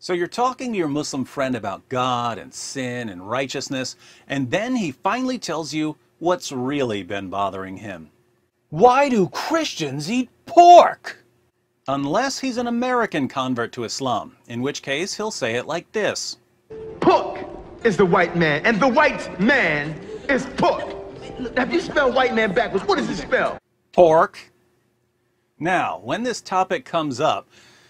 So you're talking to your Muslim friend about God and sin and righteousness, and then he finally tells you what's really been bothering him. Why do Christians eat pork? Unless he's an American convert to Islam, in which case he'll say it like this. Pork is the white man, and the white man is pork. Have you spelled white man backwards? What does it spell? Pork. Now, when this topic comes up,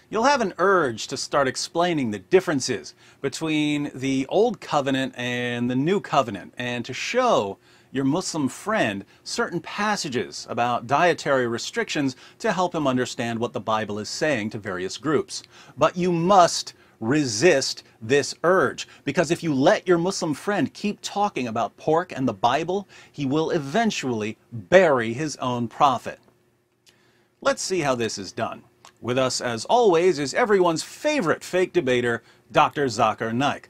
you'll have an urge to start explaining the differences between the Old Covenant and the New Covenant, and to show your Muslim friend certain passages about dietary restrictions to help him understand what the Bible is saying to various groups. But you must resist this urge, because if you let your Muslim friend keep talking about pork and the Bible, he will eventually bury his own prophet. Let's see how this is done. With us, as always, is everyone's favorite fake debater, Dr. Zakir Naik.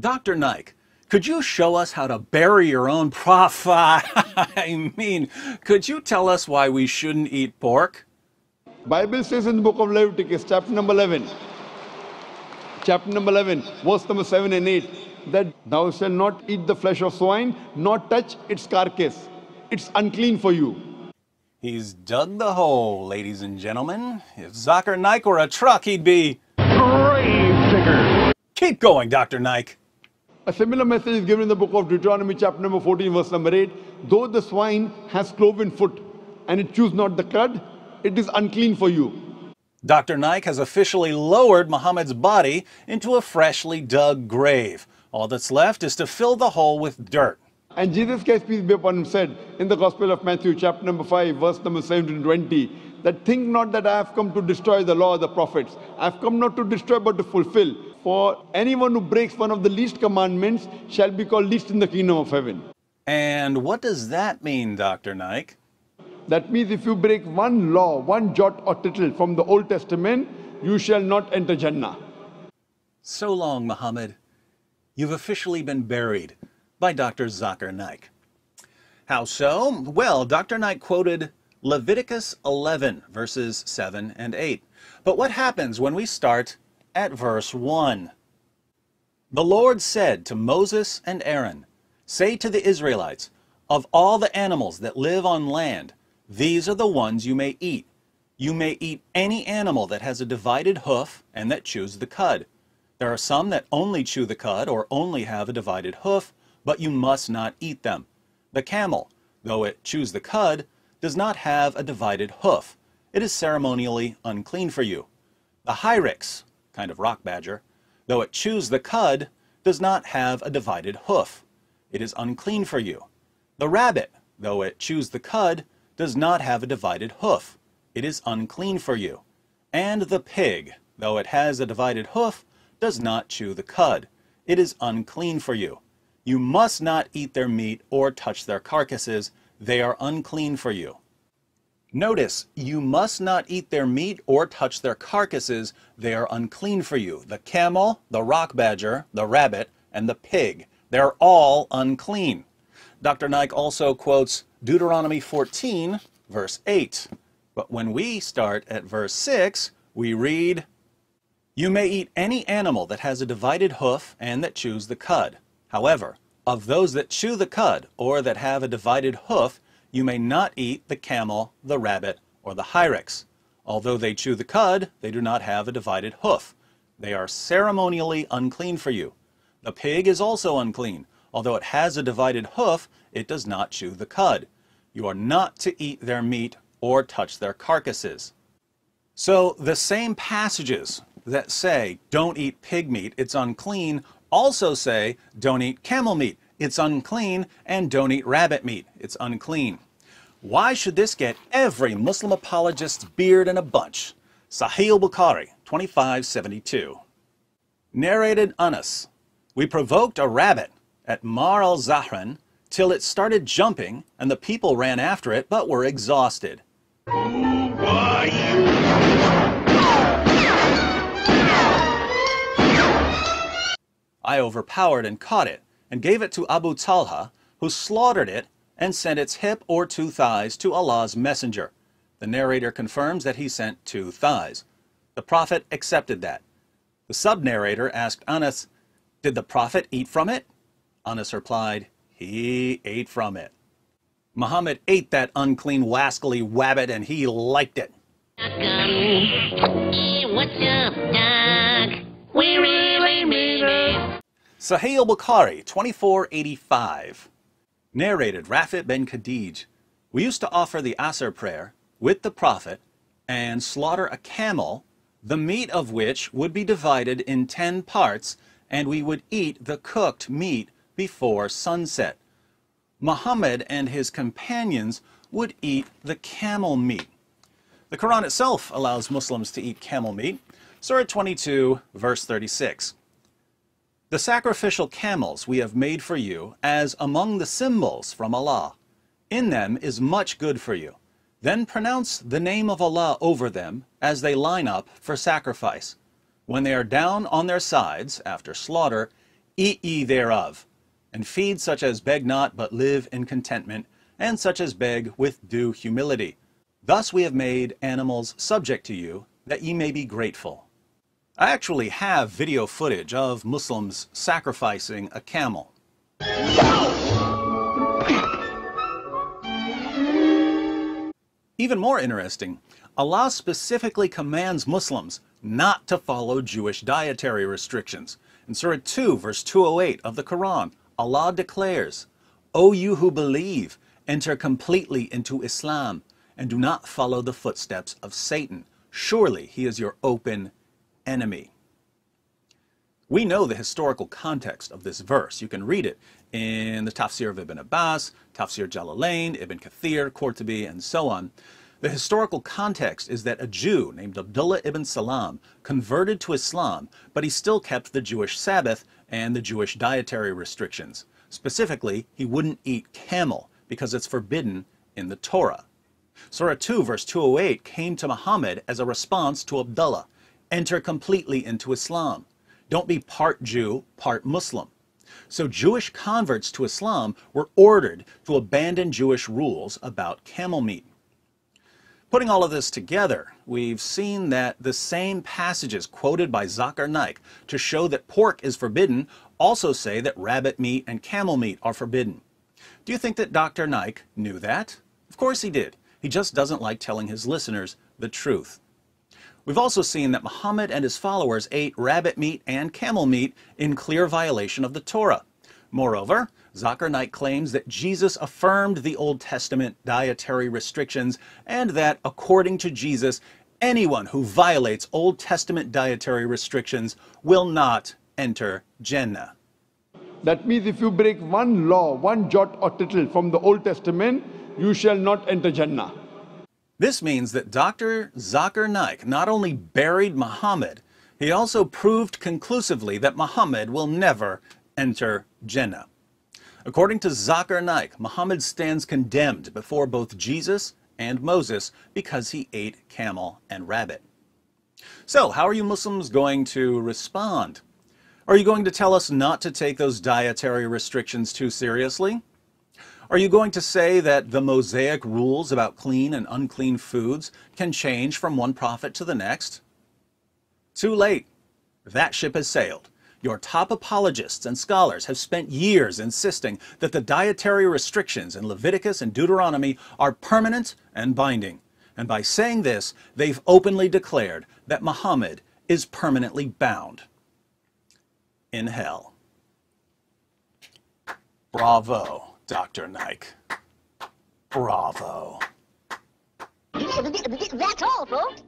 Dr. Naik, could you show us how to bury your own prophet? I mean, could you tell us why we shouldn't eat pork? Bible says in the book of Leviticus, chapter number 11, verse number 7 and 8, that thou shalt not eat the flesh of swine, nor touch its carcass. It's unclean for you. He's dug the hole, ladies and gentlemen. If Zakir Naik were a truck, he'd be grave digger. Keep going, Dr. Naik. A similar message is given in the book of Deuteronomy, chapter number 14, verse number 8. Though the swine has cloven foot, and it chews not the cud, it is unclean for you. Dr. Naik has officially lowered Muhammad's body into a freshly dug grave. All that's left is to fill the hole with dirt. And Jesus Christ, peace be upon him, said in the Gospel of Matthew, chapter number 5, verse number 17 to 20, that think not that I have come to destroy the law of the prophets. I have come not to destroy but to fulfill. For anyone who breaks one of the least commandments shall be called least in the kingdom of heaven. And what does that mean, Dr. Naik? That means if you break one law, one jot or tittle from the Old Testament, you shall not enter Jannah. So long, Muhammad. You've officially been buried by Dr. Zakir Naik. How so? Well, Dr. Naik quoted Leviticus 11, verses 7 and 8. But what happens when we start at verse 1? The Lord said to Moses and Aaron, say to the Israelites, of all the animals that live on land, these are the ones you may eat. You may eat any animal that has a divided hoof and that chews the cud. There are some that only chew the cud or only have a divided hoof, but you must not eat them. The camel, though it chews the cud, does not have a divided hoof. It is ceremonially unclean for you. The hyrax, kind of rock badger, though it chews the cud, does not have a divided hoof. It is unclean for you. The rabbit, though it chews the cud, does not have a divided hoof. It is unclean for you. And the pig, though it has a divided hoof, does not chew the cud. It is unclean for you. You must not eat their meat or touch their carcasses. They are unclean for you. Notice, you must not eat their meat or touch their carcasses. They are unclean for you. The camel, the rock badger, the rabbit, and the pig. They're all unclean. Dr. Naik also quotes Deuteronomy 14, verse 8. But when we start at verse 6, we read, you may eat any animal that has a divided hoof and that chews the cud. However, of those that chew the cud or that have a divided hoof, you may not eat the camel, the rabbit, or the hyrax. Although they chew the cud, they do not have a divided hoof. They are ceremonially unclean for you. The pig is also unclean. Although it has a divided hoof, it does not chew the cud. You are not to eat their meat or touch their carcasses. So the same passages that say, don't eat pig meat, it's unclean, also say, don't eat camel meat, it's unclean, and don't eat rabbit meat, it's unclean. Why should this get every Muslim apologist's beard in a bunch? Sahih al-Bukhari, 2572. Narrated Anas, we provoked a rabbit at Mar al-Zahran till it started jumping, and the people ran after it but were exhausted. I overpowered and caught it, and gave it to Abu Talha, who slaughtered it and sent its hip or 2 thighs to Allah's messenger. The narrator confirms that he sent 2 thighs. The Prophet accepted that. The sub-narrator asked Anas, "Did the Prophet eat from it?" Anas replied, "He ate from it." Muhammad ate that unclean, wascally wabbit, and he liked it. Hey, what's up, Doc? We really made it. Sahih al-Bukhari, 2485. Narrated Rafit ben Khadij, "We used to offer the Asr prayer with the Prophet and slaughter a camel, the meat of which would be divided in 10 parts, and we would eat the cooked meat before sunset. Muhammad and his companions would eat the camel meat." The Quran itself allows Muslims to eat camel meat. Surah 22, verse 36. "The sacrificial camels we have made for you as among the symbols from Allah. In them is much good for you. Then pronounce the name of Allah over them as they line up for sacrifice. When they are down on their sides after slaughter, eat ye thereof, and feed such as beg not but live in contentment, and such as beg with due humility. Thus we have made animals subject to you, that ye may be grateful." I actually have video footage of Muslims sacrificing a camel. Even more interesting, Allah specifically commands Muslims not to follow Jewish dietary restrictions. In Surah 2, verse 208 of the Quran, Allah declares, "O you who believe, enter completely into Islam, and do not follow the footsteps of Satan. Surely he is your open enemy." We know the historical context of this verse. You can read it in the Tafsir of Ibn Abbas, Tafsir Jalalain, Ibn Kathir, Qurtubi, and so on. The historical context is that a Jew named Abdullah ibn Salam converted to Islam, but he still kept the Jewish Sabbath and the Jewish dietary restrictions. Specifically, he wouldn't eat camel because it's forbidden in the Torah. Surah 2, verse 208 came to Muhammad as a response to Abdullah. Enter completely into Islam. Don't be part Jew, part Muslim. So Jewish converts to Islam were ordered to abandon Jewish rules about camel meat. Putting all of this together, we've seen that the same passages quoted by Zakir Naik to show that pork is forbidden also say that rabbit meat and camel meat are forbidden. Do you think that Dr. Naik knew that? Of course he did. He just doesn't like telling his listeners the truth. We've also seen that Muhammad and his followers ate rabbit meat and camel meat in clear violation of the Torah. Moreover, Zakir Naik claims that Jesus affirmed the Old Testament dietary restrictions and that, according to Jesus, anyone who violates Old Testament dietary restrictions will not enter Jannah. That means if you break one law, one jot or tittle from the Old Testament, you shall not enter Jannah. This means that Dr. Zakir Naik not only buried Muhammad, he also proved conclusively that Muhammad will never enter Jannah. According to Zakir Naik, Muhammad stands condemned before both Jesus and Moses because he ate camel and rabbit. So, how are you Muslims going to respond? Are you going to tell us not to take those dietary restrictions too seriously? Are you going to say that the Mosaic rules about clean and unclean foods can change from one prophet to the next? Too late. That ship has sailed. Your top apologists and scholars have spent years insisting that the dietary restrictions in Leviticus and Deuteronomy are permanent and binding. And by saying this, they've openly declared that Muhammad is permanently bound in hell. Bravo, Dr. Naik. Bravo. That's all, folks.